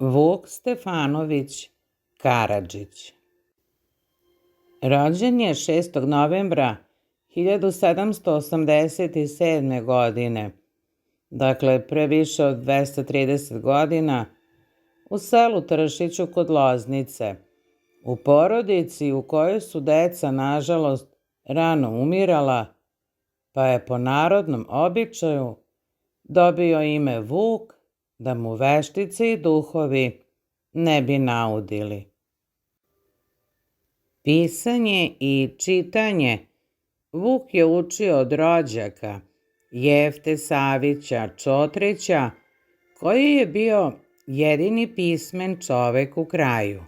Vuk Stefanović Karadžić. Rođen je 6. novembra 1787. godine, dakle pre više od 230 godina, u selu Tršiću kod Loznice, u porodici u kojoj su deca, nažalost, rano umirala, pa je po narodnom običaju dobio ime Vuk da mu veštice i duhovi ne bi naudili. Pisanje i čitanje Vuk je učio od rođaka Jefte Savića Čotrića, koji je bio jedini pismen čovek u kraju.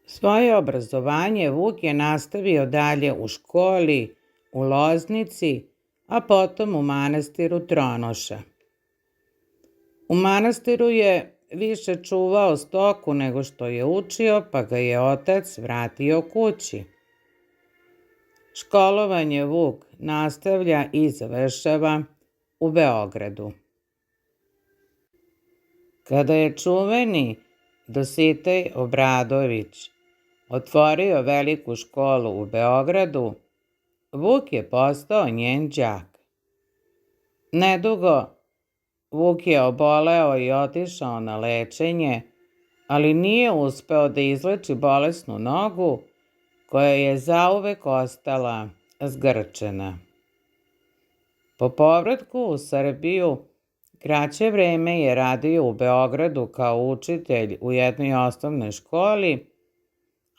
Svoje obrazovanje Vuk je nastavio dalje u školi u Loznici, a potom u manastiru Tronoša. U manastiru je više čuvao stoku nego što je učio, pa ga je otac vratio kući. Školovanje Vuk nastavlja i završava u Beogradu. Kada je čuveni Dositej Obradović otvorio veliku školu u Beogradu, Vuk je postao njen đak. Nedugo Vuk je oboleo i otišao na lečenje, ali nije uspeo da izleči bolesnu nogu koja je zauvek ostala zgrčena. Po povratku u Srbiju, kraće vreme je radio u Beogradu kao učitelj u jednoj osnovnoj školi,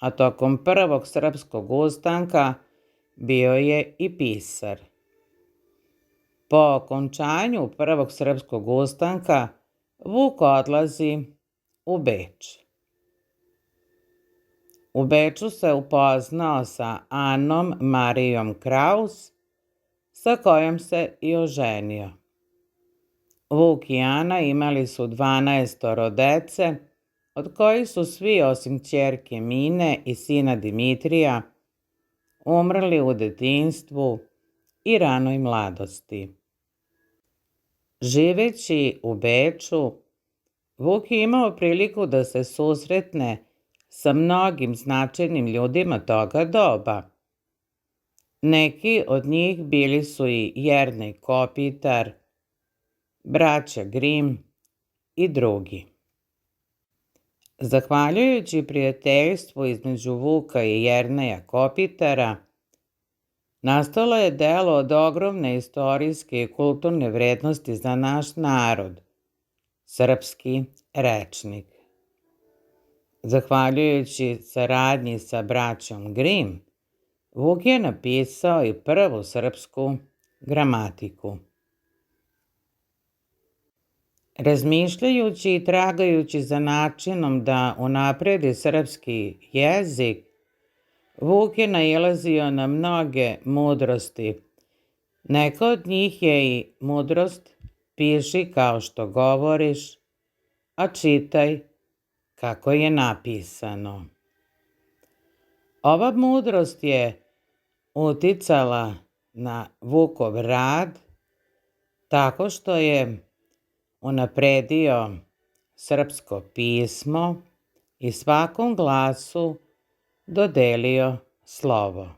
a tokom Prvog srpskog ustanka bio je i pisar. Po okončanju Prvog srpskog ustanka Vuk odlazi u Beč. U Beču se upoznao sa Anom Marijom Kraus, sa kojom se i oženio. Vuk i Ana imali su 12 dece, od kojih su svi osim ćerke Mine i sina Dimitrija umrli u detinjstvu i ranoj mladosti. Živeći u Beču, Vuk je imao priliku da se susretne sa mnogim značajnim ljudima toga doba. Neki od njih bili su i Jernej Kopitar, braća Grim i drugi. Zahvaljujući prijateljstvu između Vuka i Jerneja Kopitara, nastalo je delo od ogromne istorijske i kulturne vrednosti za naš narod, Srpski rečnik. Zahvaljujući saradnji sa braćom Grim, Vuk je napisao i prvu srpsku gramatiku. Razmišljajući i tragajući za načinom da unapredi srpski jezik, Vuk je nailazio na mnoge mudrosti. Neka od njih je i mudrost piši kao što govoriš, a čitaj kako je napisano. Ova mudrost je uticala na Vukov rad tako što je unapredio srpsko pismo i svakom glasu dodelio slovo.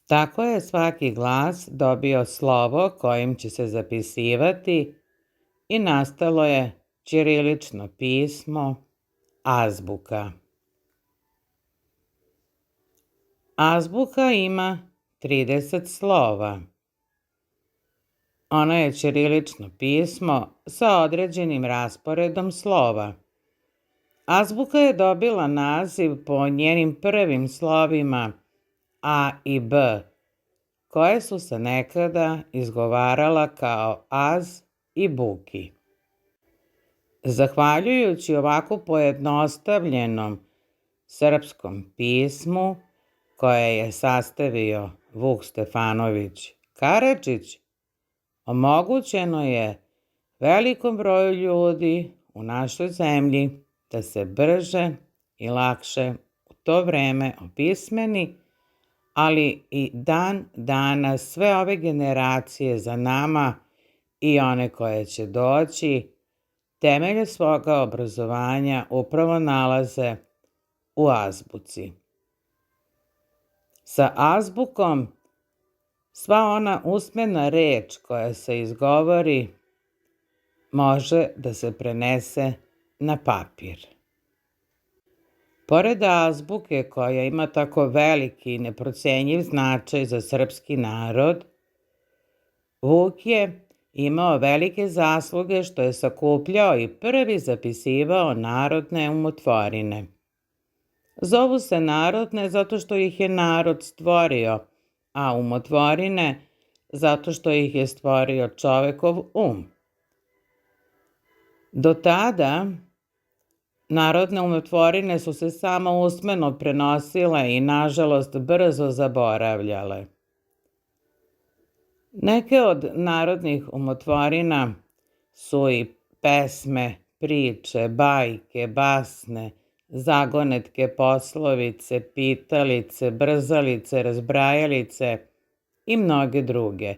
Tako je svaki glas dobio slovo kojim će se zapisivati i nastalo je ćirilično pismo, azbuka. Azbuka ima 30 slova. Ono je ćirilično pismo sa određenim rasporedom slova. Azbuka je dobila naziv po njenim prvim slovima A i B, koje su se nekada izgovarala kao az i buki. Zahvaljujući ovako pojednostavljenom srpskom pismu, koje je sastavio Vuk Stefanović Karadžić, omogućeno je velikom broju ljudi u našoj zemlji da se brže i lakše u to vreme opismeni, ali i dan danas sve ove generacije za nama i one koje će doći temelje svoga obrazovanja upravo nalaze u azbuci. Sa azbukom sva ona usmena reč koja se izgovori može da se prenese na papir. Pored azbuke koja ima tako veliki i neprocenjiv značaj za srpski narod, Vuk je imao velike zasluge što je sakupljao i prvi zapisivao narodne umotvorine. Zovu se narodne zato što ih je narod stvorio, a umotvorine zato što ih je stvorio čovekov um. Do tada narodne umotvorine su se samo usmeno prenosile i nažalost brzo zaboravljale. Neke od narodnih umotvorina su i pesme, priče, bajke, basne, zagonetke, poslovice, pitalice, brzalice, razbrajalice i mnoge druge.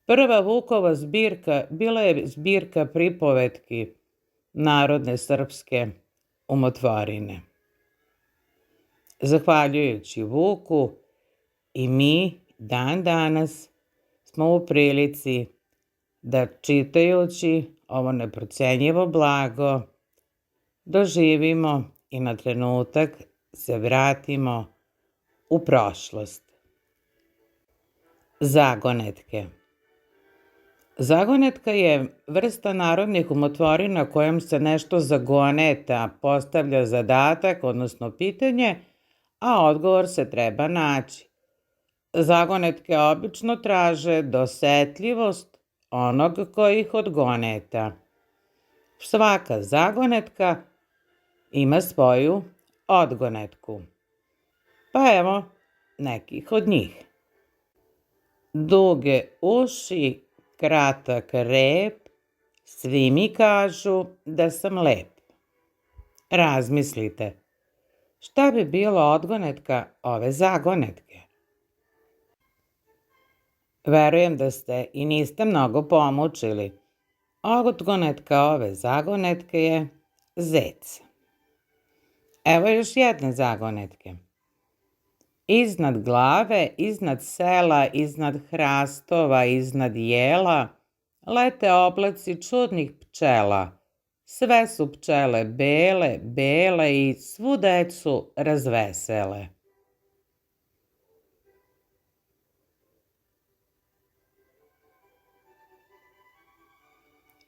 Prva Vukova zbirka bila je zbirka pripovetki narodne srpske umotvorine. Zahvaljujući Vuku i mi dan danas smo u prilici da čitajući ovo neprocenjivo blago doživimo i na trenutak se vratimo u prošlost. Zagonetke. Zagonetka je vrsta narodnih umotvorina kojom se nešto zagoneta, postavlja zadatak, odnosno pitanje, a odgovor se treba naći. Zagonetke obično traže dosetljivost onog koji ih odgoneta. Svaka zagonetka ima svoju odgonetku. Pa evo nekih od njih. Duge uši, kratak rep, svi mi kažu da sam lep. Razmislite, šta bi bila odgonetka ove zagonetke? Verujem da ste i niste mnogo pomučili. Odgonetka ove zagonetke je zec. Evo još jedne zagonetke. Iznad glave, iznad sela, iznad hrastova, iznad jela, lete oblaci čudnih pčela. Sve su pčele bele, bele i svu decu razvesele.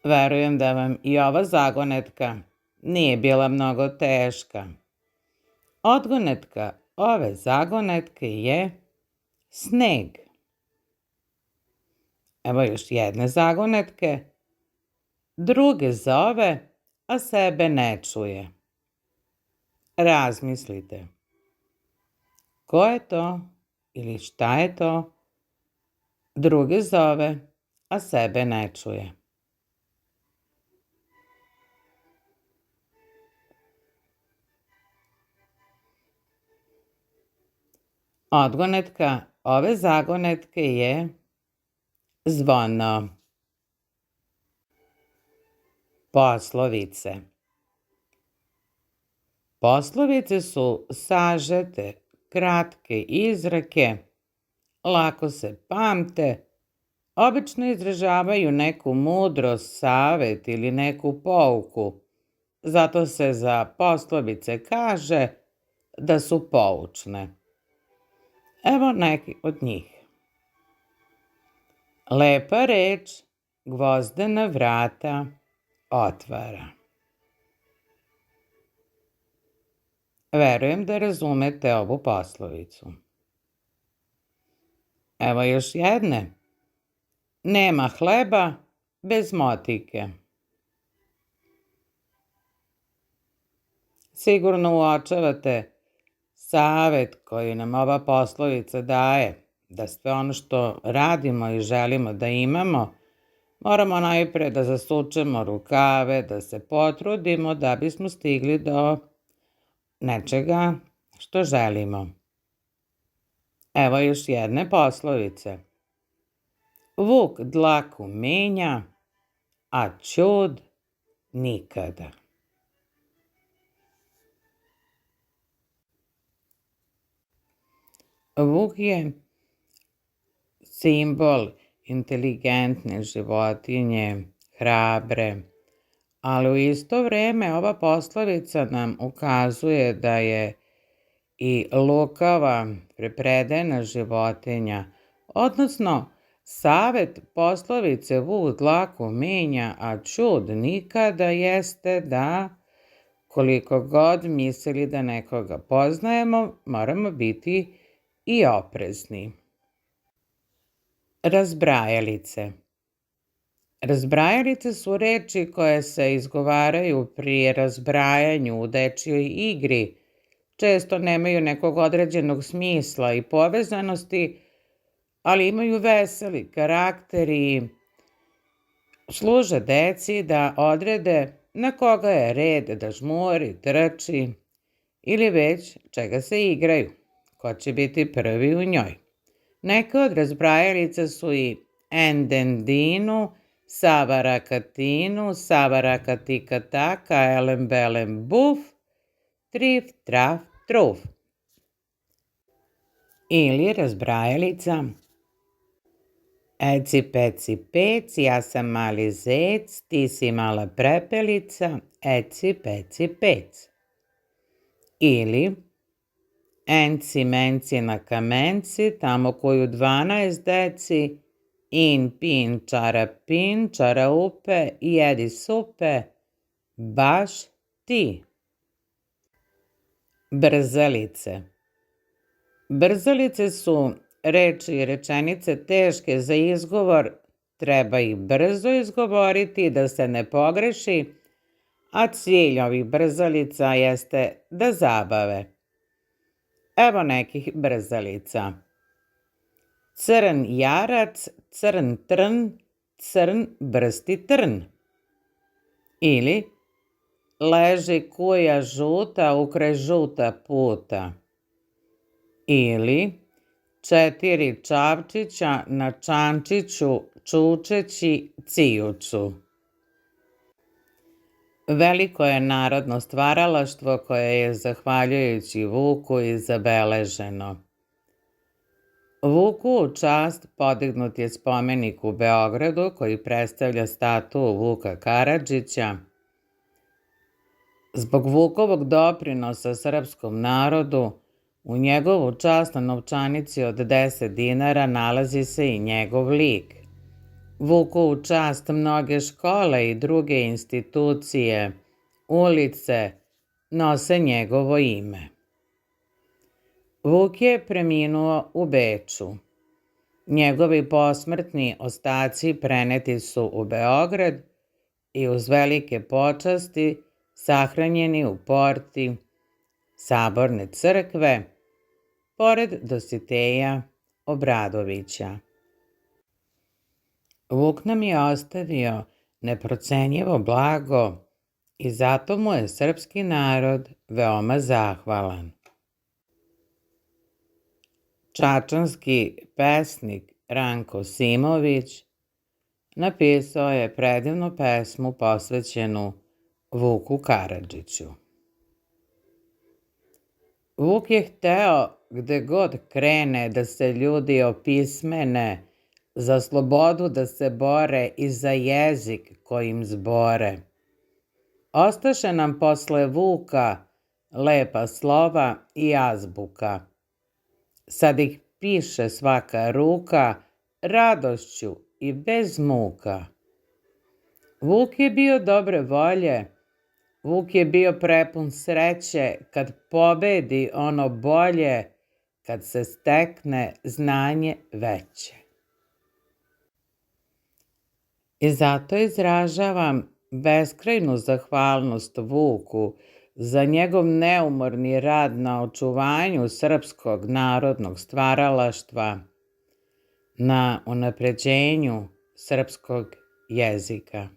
Verujem da vam i ova zagonetka nije bila mnogo teška. Odgonetka ove zagonetke je sneg. Evo još jedne zagonetke. Druge zove, a sebe ne čuje. Razmislite. Ko je to ili šta je to? Druge zove, a sebe ne čuje. Odgonetka ove zagonetke je zvono. Poslovice. Poslovice su sažete, kratke izreke, lako se pamte, obično izražavaju neku mudrost, savet ili neku pouku. Zato se za poslovice kaže da su poučne. Evo neki od njih. Lepa reč gvozdena vrata otvara. Verujem da razumete ovu poslovicu. Evo još jedne. Nema hleba bez motike. Sigurno uočavate savet koji nam ova poslovica daje, da sve ono što radimo i želimo da imamo, moramo najpre da zasučemo rukave, da se potrudimo da bismo stigli do nečega što želimo. Evo još jedne poslovice. Vuk dlaku menja, a ćud nikada. Vuk je simbol inteligentne životinje, hrabre, ali u isto vreme ova poslovica nam ukazuje da je i lukava, prepredena životinja, odnosno savet poslovice vuk dlaku menja, a ćud nikada jeste da koliko god mislili da nekoga poznajemo, moramo biti i oprezni. Razbrajalice. Razbrajalice su reči koje se izgovaraju pri razbrajanju u dečjoj igri. Često nemaju nekog određenog smisla i povezanosti, ali imaju veseli karakter i služe deci da odrede na koga je red da žmuri, trči ili već čega se igraju, ko će biti prvi u njoj. Neke od razbrajalica su i endendinu, savarakatinu, savarakatikataka, elem belem buf, trif traf truf. Ili razbrajalica eci peci pec, ja sam mali zec, ti si mala prepelica, eci peci pec. Ili enci menci na kamenci, tamo koju 12 deci, in pin čarapin, čaraupe, jedi supe, baš ti. Brzalice. Brzalice su reči i rečenice teške za izgovor, treba ih brzo izgovoriti da se ne pogreši, a cilj ovih brzalica jeste da zabave. Evo nekih brzalica. Crn jarac, crn trn, crn brsti trn. Ili leži kuja žuta ukraj žuta puta. Ili 4 čavčića na čančiću čučeći cijuću. Veliko je narodno stvaralaštvo koje je zahvaljujući Vuku i zabeleženo. Vuku u čast podignut je spomenik u Beogradu koji predstavlja statu Vuka Karadžića. Zbog Vukovog doprinosa srpskom narodu, u njegovu čast na novčanici od 10 dinara nalazi se i njegov lik. Vuku u čast mnoge škole i druge institucije, ulice nose njegovo ime. Vuk je preminuo u Beču. Njegovi posmrtni ostaci preneti su u Beograd i uz velike počasti sahranjeni u porti Saborne crkve, pored Dositeja Obradovića. Vuk nam je ostavio neprocenjivo blago i zato mu je srpski narod veoma zahvalan. Čačanski pesnik Ranko Simović napisao je predivnu pesmu posvećenu Vuku Karadžiću. Vuk je hteo gde god krene da se ljudi opismene, za slobodu da se bore i za jezik kojim zbore. Ostaše nam posle Vuka lepa slova i azbuka. Sad ih piše svaka ruka radošću i bez muka. Vuk je bio dobre volje, Vuk je bio prepun sreće kad pobedi ono bolje, kad se stekne znanje veće. I zato izražavam beskrajnu zahvalnost Vuku za njegov neumorni rad na očuvanju srpskog narodnog stvaralaštva, na unapređenju srpskog jezika.